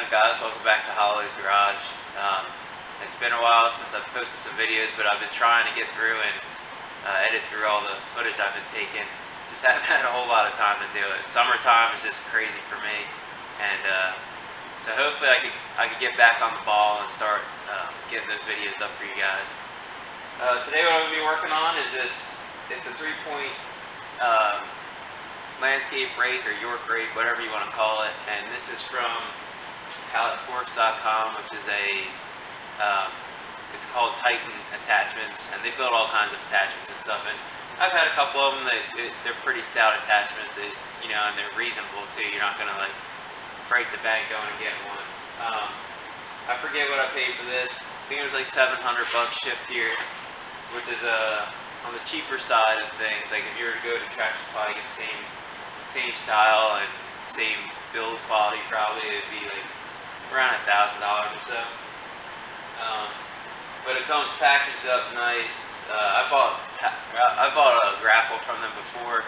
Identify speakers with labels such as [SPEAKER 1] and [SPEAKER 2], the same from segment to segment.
[SPEAKER 1] Guys, welcome back to Holloway's Garage. It's been a while since I've posted some videos, but I've been trying to get through and edit through all the footage I've been taking. Just haven't had a whole lot of time to do it. Summertime is just crazy for me, and so hopefully I could get back on the ball and start getting those videos up for you guys. Today what I'm going to be working on is this. It's a 3-point landscape rake or York rake, whatever you want to call it, and this is from palletforks.com, which is it's called Titan Attachments, and they build all kinds of attachments and stuff. And I've had a couple of them they're pretty stout attachments, and they're reasonable too. You're not gonna like break the bank going and get one. I forget what I paid for this. I think it was like $700 shipped here, which is on the cheaper side of things. Like if you were to go to Tractor Supply, get the same style and same build quality, probably it'd be like around $1,000 or so. But it comes packaged up nice. I bought a grapple from them before,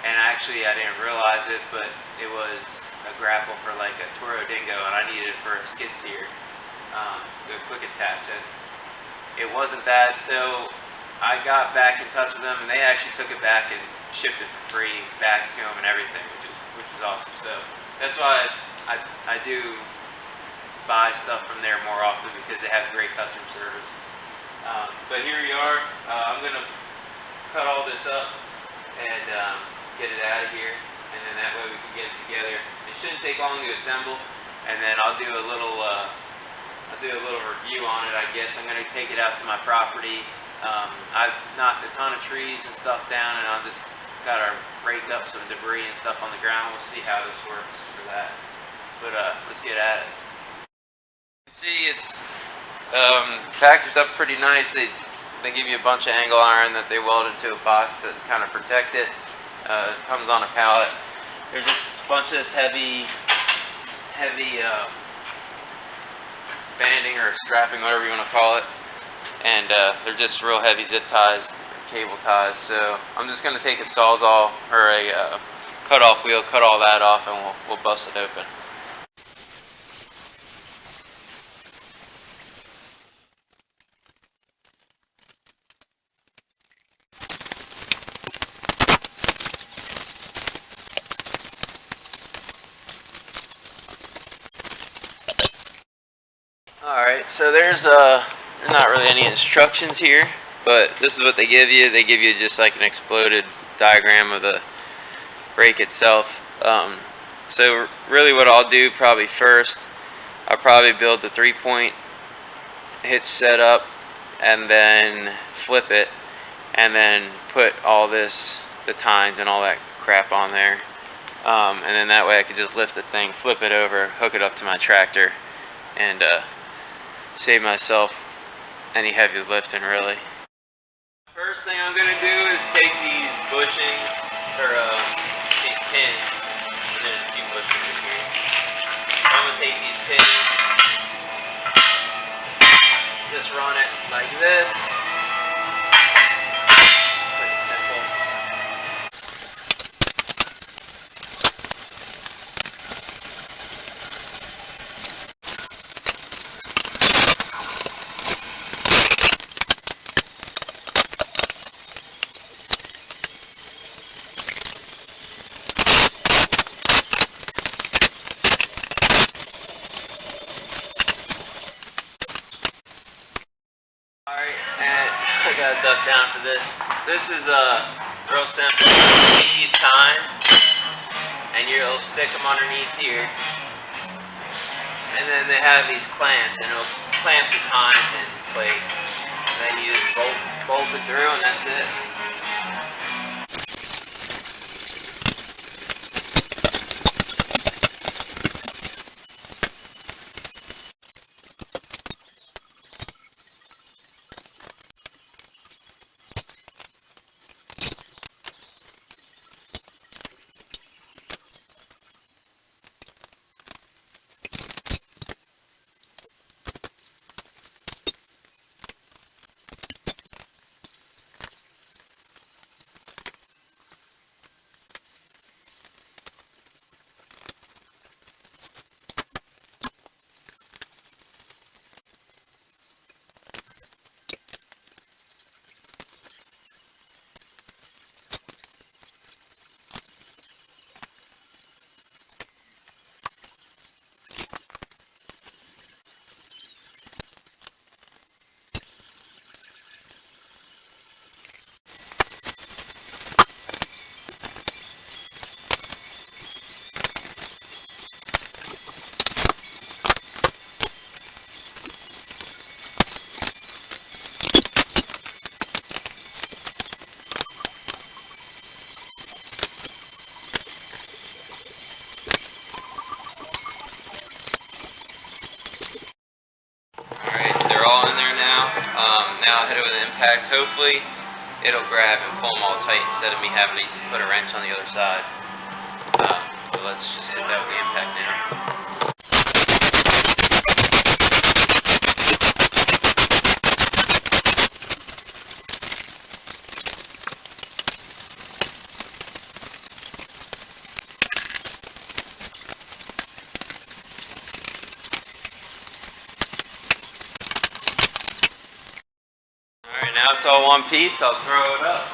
[SPEAKER 1] and actually I didn't realize it, but it was a grapple for like a Toro Dingo, and I needed it for a skid steer, the quick attach. And it wasn't that, so I got back in touch with them, and they actually took it back and shipped it for free back to them and everything, which is awesome. So that's why I do buy stuff from there more often, because they have great customer service. But here we are. I'm going to cut all this up and get it out of here, and then that way we can get it together. It shouldn't take long to assemble, and then I'll do a little review on it, I guess. I'm going to take it out to my property. I've knocked a ton of trees and stuff down, and I'll just gotta rake up some debris and stuff on the ground. We'll see how this works for that. But let's get at it. You can see it's packaged up pretty nice. They give you a bunch of angle iron that they weld into a box to kind of protect it. It comes on a pallet. There's a bunch of this heavy banding or strapping, whatever you want to call it, and they're just real heavy zip ties, cable ties. So I'm just going to take a sawzall or a cut-off wheel, cut all that off, and we'll bust it open. Alright, so there's not really any instructions here, but this is what they give you. They give you just like an exploded diagram of the rake itself. So really what I'll do probably first, I'll probably build the 3-point hitch setup and then flip it, and then put all this, the tines and all that crap on there. And then that way I could just lift the thing, flip it over, hook it up to my tractor, and save myself any heavy lifting, really. First thing I'm going to do is take these bushings, or these pins, and there's a few bushings in here. I'm going to take these pins, just run it like this. Pretty simple. I gotta duck down for this. This is real simple. These tines, and you'll stick them underneath here, and then they have these clamps, and it'll clamp the tines in place. And then you just bolt it through, and that's it. now I'll hit it with an impact. Hopefully it'll grab and pull them all tight instead of me having to put a wrench on the other side. But let's just hit that with the impact now. Alright, now it's all one piece, I'll throw it up.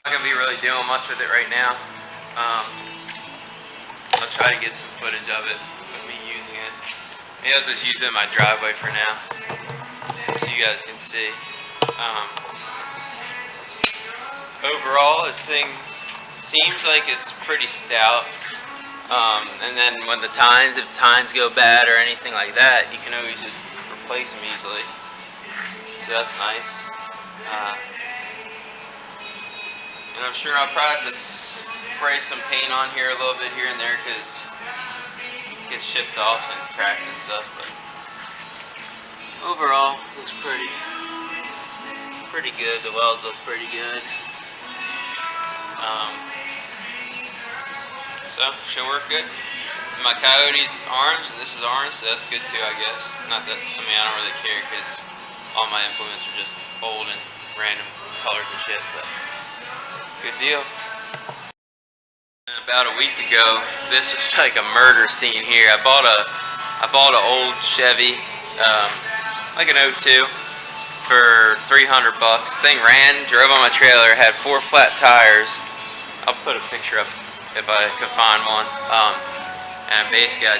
[SPEAKER 1] I'm not going to be really doing much with it right now. I'll try to get some footage of it with me using it. Maybe I'll just use it in my driveway for now, so you guys can see. Overall, this thing seems like it's pretty stout. And then when if tines go bad or anything like that, you can always just replace them easily. So that's nice. And I'm sure I'll probably have to spray some paint on here a little bit here and there because it gets chipped off and cracked and stuff. But overall, looks pretty good. The welds look pretty good. So, should work good. My Coyote's orange, and this is orange, so that's good too, I guess. Not that, I mean, I don't really care because all my implements are just old and random colors and shit, but good deal. And about a week ago, this was like a murder scene here. I bought an old Chevy, like an 02, for $300 bucks. Thing ran, drove on my trailer, had 4 flat tires. I'll put a picture up if I could find one. And basically I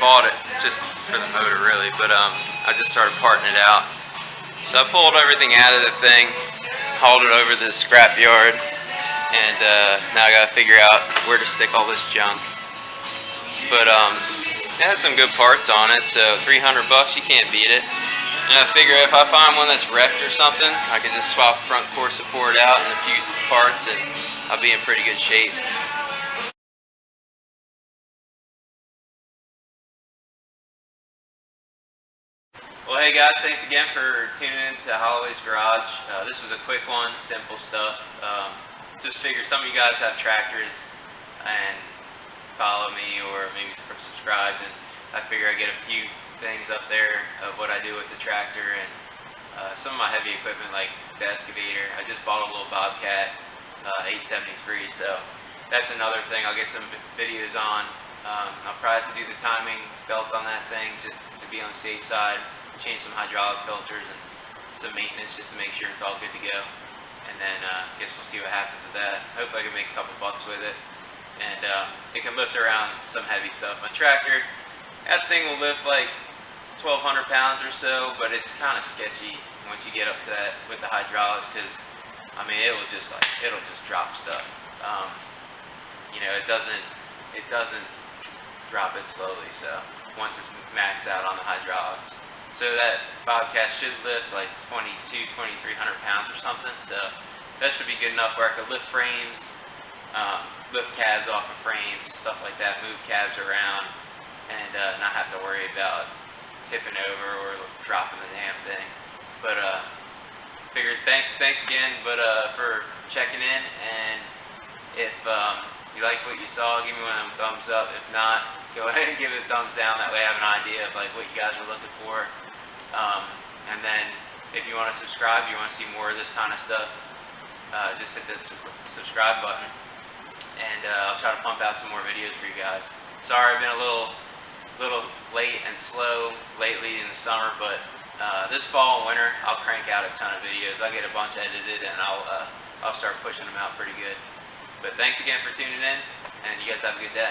[SPEAKER 1] bought it just for the motor really, but I just started parting it out. So I pulled everything out of the thing, hauled it over to the scrap yard, and now I gotta figure out where to stick all this junk. But it has some good parts on it, so $300 bucks, you can't beat it. And I figure if I find one that's wrecked or something, I can just swap front core support out and a few parts and I'll be in pretty good shape. Well, hey guys, thanks again for tuning in to Holloway's Garage. This was a quick one, simple stuff. Just figure some of you guys have tractors and follow me or maybe subscribe, and I figure I get a few things up there of what I do with the tractor and some of my heavy equipment like the excavator. I just bought a little Bobcat 873, so that's another thing I'll get some videos on. I'll probably have to do the timing belt on that thing just to be on the safe side, change some hydraulic filters and some maintenance just to make sure it's all good to go. And then I guess we'll see what happens with that. Hopefully I can make a couple bucks with it. And it can lift around some heavy stuff. My tractor, that thing will lift like 1,200 pounds or so, but it's kind of sketchy once you get up to that with the hydraulics, because I mean it'll just drop stuff. You know, it doesn't drop it slowly. So once it's maxed out on the hydraulics, so that Bobcat should lift like 2,300 pounds or something. So that should be good enough where I could lift frames, lift cabs off of frames, stuff like that, move cabs around, and not have to worry about tipping over or dropping the damn thing. But figured thanks again, but for checking in, and if you liked what you saw, give me one of them thumbs up. If not, go ahead and give it a thumbs down. That way I have an idea of like what you guys are looking for. And then if you want to subscribe, you want to see more of this kind of stuff, just hit the subscribe button, and I'll try to pump out some more videos for you guys. Sorry I've been a little late and slow lately in the summer, but this fall and winter I'll crank out a ton of videos. I'll get a bunch edited and I'll start pushing them out pretty good. But thanks again for tuning in, and you guys have a good day.